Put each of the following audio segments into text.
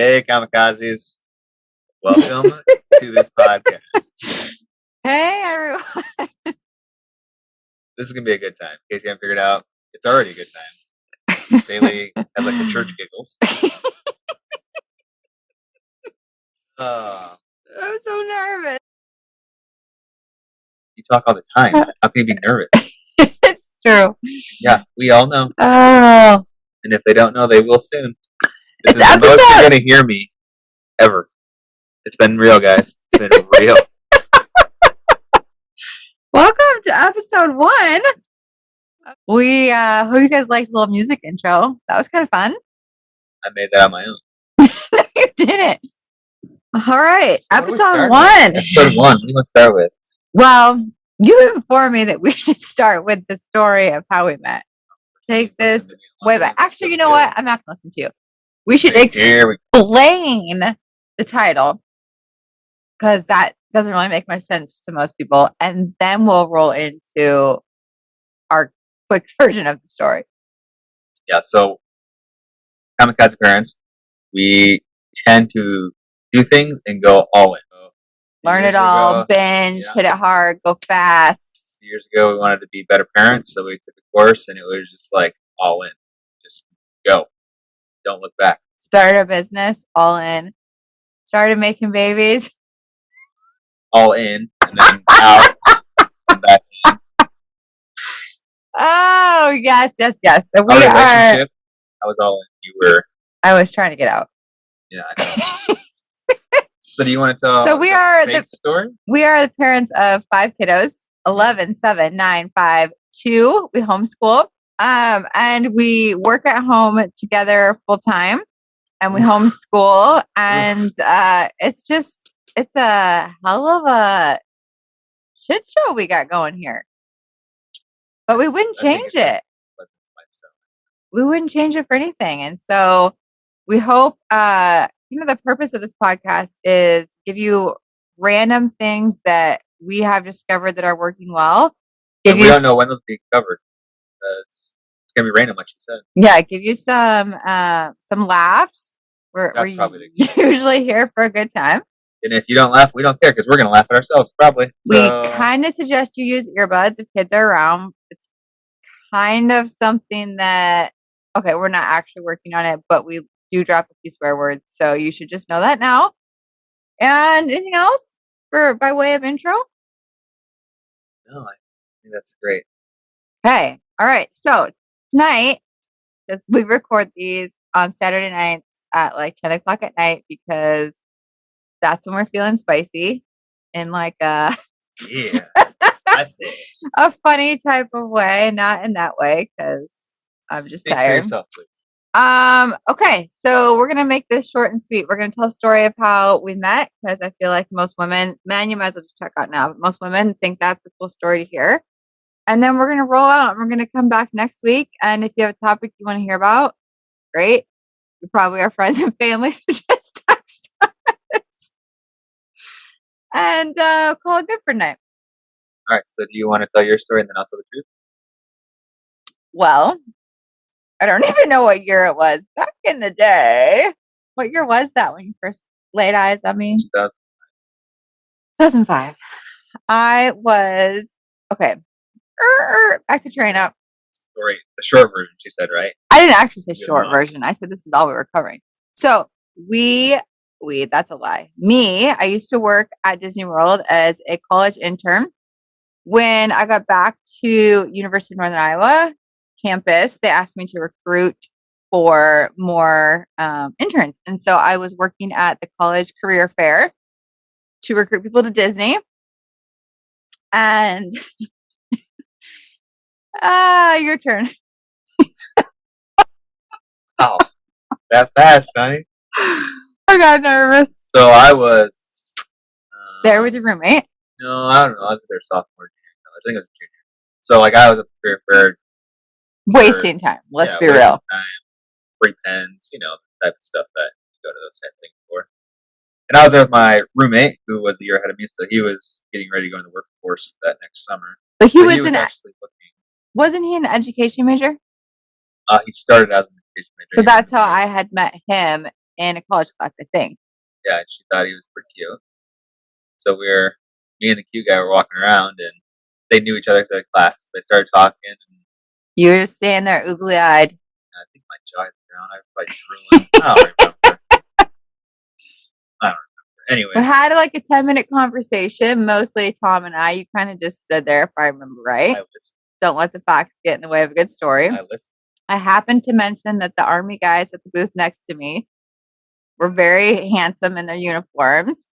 Hey, kamikazes. Welcome to this podcast. Hey, everyone. This is going to be a good time. In case you haven't figured out, it's already a good time. Bailey has like the church giggles. I'm so nervous. You talk all the time. How can you be nervous? It's true. Yeah, we all know. Oh. And if they don't know, they will soon. This It's is the most you're episode- going to hear me ever. It's been real, guys. It's been real. Welcome to episode 1. We hope you guys liked the little music intro. That was kind of fun. I made that on my own. No, you didn't. All right, So what do we episode start 1. with? Episode 1. What do you want to start with? Well, you informed me that we should start with the story of how we met. Take this Listen to me way a lot. back. Actually, you Let's know do what? it. I'm not going to listen to you. We should Here we explain the title because that doesn't really make much sense to most people. And then we'll roll into our quick version of the story. Yeah, so kamikaze parents, we tend to do things and go all in. So, Learn years it all, ago- binge, yeah. hit it hard, go fast. Years ago, we wanted to be better parents, so we took a course, and it was just like all in. Just go. Don't look back. Started a business, all in. Started making babies. All in, and then out, and back in. Oh, yes. So Our we are. relationship, I was all in. You were, I was trying to get out. yeah, I know. So do you want to tell So we the are fake story? We are the parents of 5 kiddos, 11, 7, 9, 5, 2. We homeschool. And we work at home together full time and we homeschool. And it's a hell of a shit show we got going here. But we wouldn't I think change it's a it. pleasant lifestyle. We wouldn't change it for anything. And so we hope, the purpose of this podcast is give you random things that we have discovered that are working well. And we don't know when those will be covered. Because it's going to be random, like you said. Yeah, give you some laughs. We're That's probably the usually here for a good time. And if you don't laugh, we don't care, because we're going to laugh at ourselves, probably. So, We kind of suggest you use earbuds if kids are around. It's kind of something that, okay, we're not actually working on it, but we do drop a few swear words. So you should just know that now. And anything else by way of intro? no, I think that's great. Okay. All right. So tonight, because we record these on Saturday nights at like 10 o'clock at night because that's when we're feeling spicy in like Yeah. Spicy. a funny type of way, not in that way because I'm just Speak for tired. yourself, please. Okay, so we're gonna make this short and sweet. We're gonna tell a story of how we met because I feel like most women, man, you might as well just check out now, but most women think that's a cool story to hear. And then we're gonna roll out and we're gonna come back next week. And if you have a topic you want to hear about, great. You probably our friends and family, so just text us. And call it good for night. All right, so do you want to tell your story and then I'll tell the truth? Well, I don't even know what year it was back in the day. What year was that when you first laid eyes on me? 2000. 2005. I was okay. Back to train up. Story, the short version, she said, right? I didn't actually say Good short luck. version. I said this is all we were covering. So we that's a lie. I used to work at Disney World as a college intern. When I got back to University of Northern Iowa campus, they asked me to recruit for more interns. And so I was working at the college career fair to recruit people to Disney. And your turn. Oh, that fast, honey. I got nervous. So I was There with your roommate. No, I don't know. I was there sophomore, junior. I think I was a junior. So like I was at the career fair. Wasting time. Let's be wasting real. Time, free pens, the type of stuff that you go to those type of things for. And I was there with my roommate, who was a year ahead of me, so he was getting ready to go in the workforce that next summer. But he So was actually looking. wasn't he an education major? He started as an education major. So that's how I had met him in a college class, I think. Yeah, and she thought he was pretty cute. So me and the cute guy were walking around, and they knew each other through the class. They started talking, and You were just standing there, oogly eyed. I think my jaw hit the ground. I probably drew him. I don't remember. I don't remember. We Anyways, had like a 10-minute conversation, mostly Tom and I. You kind of just stood there, if I remember right. I listened. Don't let the facts get in the way of a good story. I listened. I happened to mention that the Army guys at the booth next to me were very handsome in their uniforms.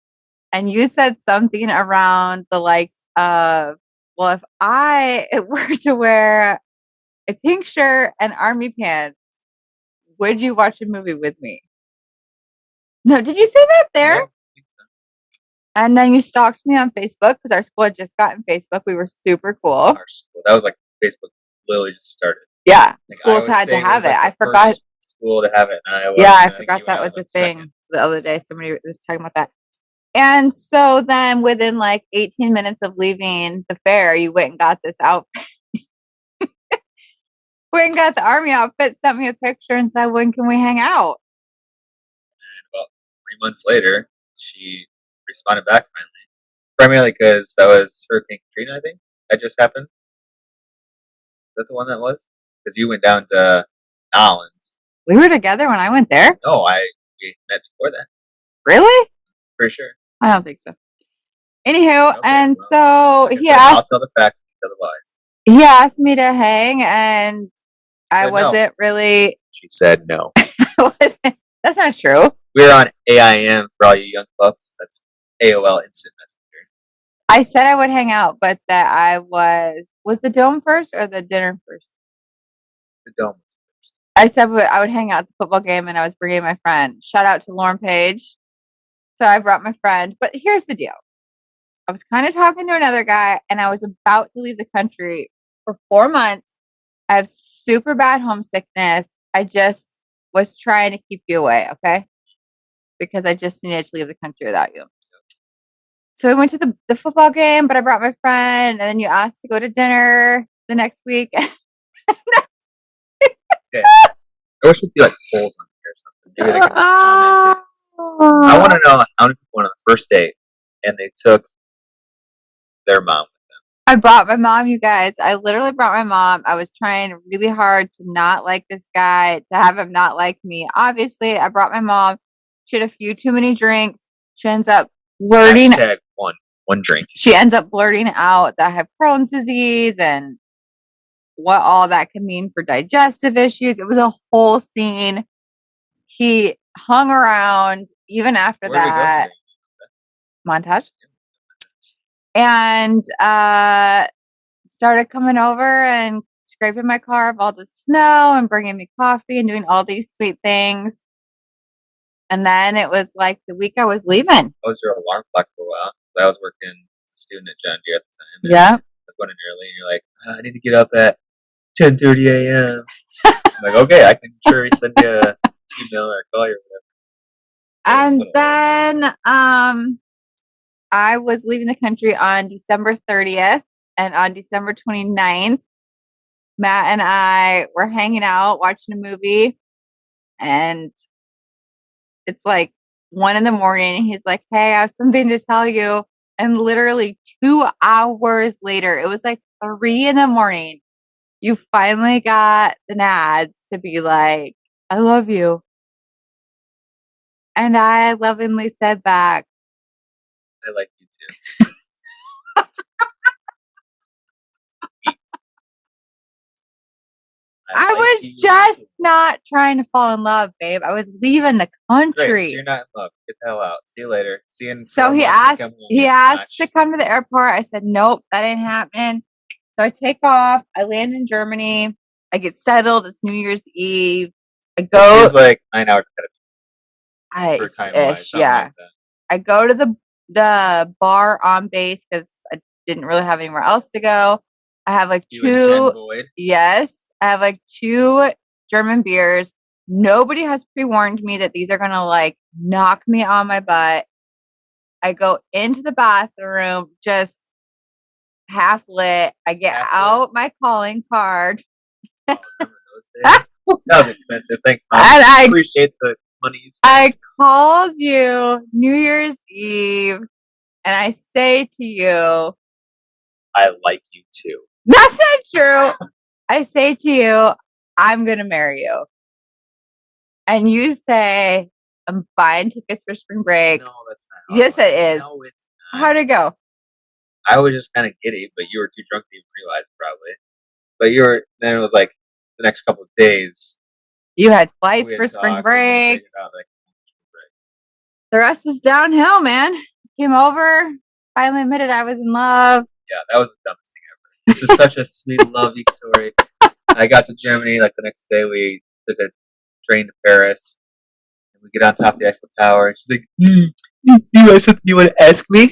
And you said something around the likes of, well, if I were to wear a pink shirt and army pants, would you watch a movie with me? No, did you say that there? Yeah, I think so. And then you stalked me on Facebook because our school had just gotten Facebook. We were super cool. Our school. That was like Facebook literally just started. Yeah, Like, schools Iowa had to State was, have it. like, I the forgot. first school to have it in Iowa. Yeah, I and think forgot you that went was out a like thing second. the other day. Somebody was talking about that. And so then within like 18 minutes of leaving the fair, you went and got this outfit. Went and got the army outfit, sent me a picture and said, when can we hang out? And about 3 months later, she responded back finally. Primarily because that was Hurricane Katrina, I think, that just happened. Is that the one that was? Because you went down to Nolens. We were together when I went there? No, we met before that, Really? for sure. I don't think so. Anywho, Okay, and well, so like I he said, I'll asked tell the facts, you tell the lies. he asked me to hang and I said no. wasn't really She said no. that's not true. We're on AIM for all you young pups. That's AOL Instant Messenger. I said I would hang out, but that I was the dome first or the dinner first? The dome. I said I would hang out at the football game and I was bringing my friend. Shout out to Lauren Page. So I brought my friend. But here's the deal. I was kind of talking to another guy and I was about to leave the country for 4 months. I have super bad homesickness. I just was trying to keep you away, okay? Because I just needed to leave the country without you. So we went to the football game, but I brought my friend, and then you asked to go to dinner the next week. Okay. I wish we'd do like polls on here or something. Maybe they can just comment. I want to know how many people went on the first date and they took their mom. I brought my mom, you guys. I literally brought my mom. I was trying really hard to not like this guy, to have him not like me. Obviously, I brought my mom. She had a few too many drinks. She ends up blurting. Hashtag one drink. She ends up blurting out that I have Crohn's disease and what all that can mean for digestive issues. It was a whole scene. He hung around even after Where did we go that today? montage and started coming over and scraping my car of all the snow and bringing me coffee and doing all these sweet things. And then it was like the week I was leaving. I was your alarm clock for a while. I was working as a student at John Deere at the time. Yeah. I was going in early, and you're like, I need to get up at 10:30 a.m. I'm like, okay, I can sure send you an email or call you or whatever. And then I was leaving the country on December 30th, and on December 29th, Matt and I were hanging out watching a movie, and it's like 1 a.m. and he's like, hey, I have something to tell you. And literally 2 hours later, it was like 3 a.m, you finally got the nads to be like, I love you. And I lovingly said back, I like you too. I was just not trying to fall in love, babe. I was leaving the country. Great, so you're not in love. Get the hell out. See you later. See you in So 4 he months when you asked come home. he It's asked match. to come to the airport. I said, nope, that ain't happening. So I take off. I land in Germany. I get settled. It's New Year's Eve. I So go. she's like 9 hours ahead of me for time wise. Ish, yeah. Like that. I go to the bar on base because I didn't really have anywhere else to go. I have like You and Jen two. Boyd. Yes, I have like 2 German beers. Nobody has pre-warned me that these are gonna like knock me on my butt. I go into the bathroom, just half lit. I get Half lit? out my calling card. Oh, remember those days? That was expensive. Thanks, Mom. And I appreciate the money you I spent. called you New Year's Eve and I say to you, I like you too. that's not true. I say to you, I'm going to marry you. And you say, I'm buying tickets for spring break. No, that's not how Yes, it went. it is. No, it's not. How'd it go? I was just kind of giddy, but you were too drunk to even realize probably. But then it was like the next couple of days. You had flights we for had spring talked and we break. figured out, like, spring break. The rest was downhill, man. Came over, finally admitted I was in love. Yeah, that was the dumbest thing ever. This is such a sweet, lovey story. I got to Germany, like the next day we took a train to Paris. And we get on top of the Eiffel Tower, and she's like, you have something you want to ask me?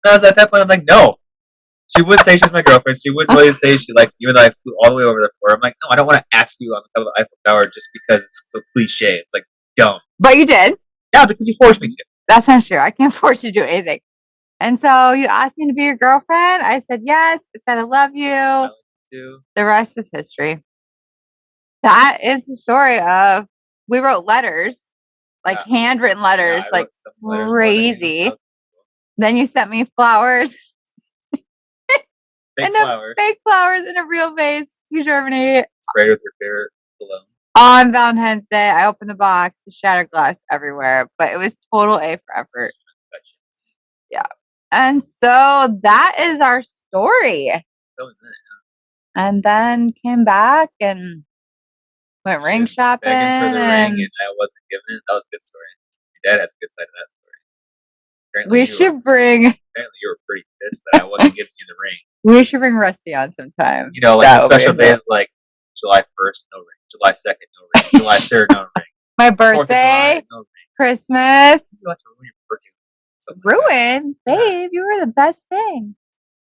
And I was at that point, I'm like, no. She wouldn't say she's my girlfriend. She wouldn't really say she liked you, and I flew all the way over there for her. I'm like, no, I don't want to ask you on the top of the Eiffel Tower just because it's so cliche. It's like dumb. But you did. Yeah, because you forced me to. That's not true. I can't force you to do anything. And so you asked me to be your girlfriend. I said yes. I said I love you. I like you too. The rest is history. That is the story of we wrote letters, like handwritten letters, Yeah, I like wrote some letters more than you. crazy. That was cool. Then you sent me flowers. Fake and flowers. fake flowers in a real vase to Germany. Sprayed with your favorite cologne. On Valentine's Day, I opened the box, shattered glass everywhere, but it was total A for effort. Yeah. And so that is our story. And then came back and went ring shopping. Begging for the ring, and I wasn't given it. That was a good story. Your dad has a good side of that story. Apparently we should bring. Apparently, you were pretty pissed that I wasn't giving you the ring. We should bring Rusty on sometime. You know, like on special days like July 1st, no ring. July 2nd, no ring. July 3rd, no ring. My birthday, no ring. Christmas. That's ruin your birthday. Ruin? Babe, you were the best thing.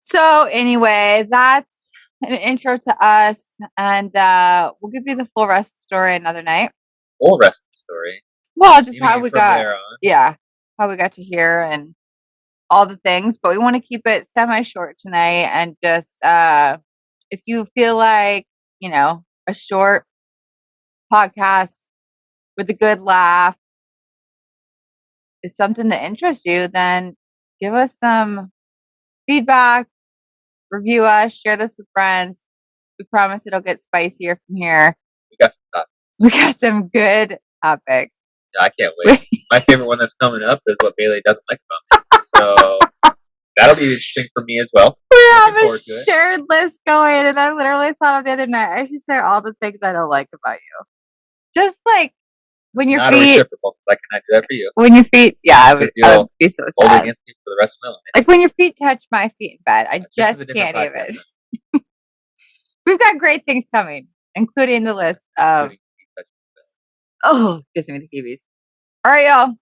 So anyway, that's an intro to us, and we'll give you the full rest of the story another night. Full rest of the story? Well, just how we got, how we got to here and all the things, but we want to keep it semi-short tonight, and just if you feel like, you know, a short podcast with a good laugh is something that interests you, then give us some feedback, review us, share this with friends. We promise it'll get spicier from here. We got some topics. We got some good topics. Yeah, I can't wait. My favorite one that's coming up is what Bailey doesn't like about me. So that'll be interesting for me as well. We have a shared list going, and I literally thought of the other night, I should share all the things I don't like about you. Just like when it's your not feet. Reciprocal, I cannot do that for you. When your feet, yeah, I would be so sad. Hold against me for the rest of my life. Like when your feet touch my feet in bed, I just can't even. We've got great things coming, including the list of. Oh, gives me the heebies. All right, y'all. Do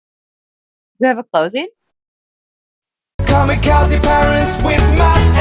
we have a closing? Kamikaze parents with my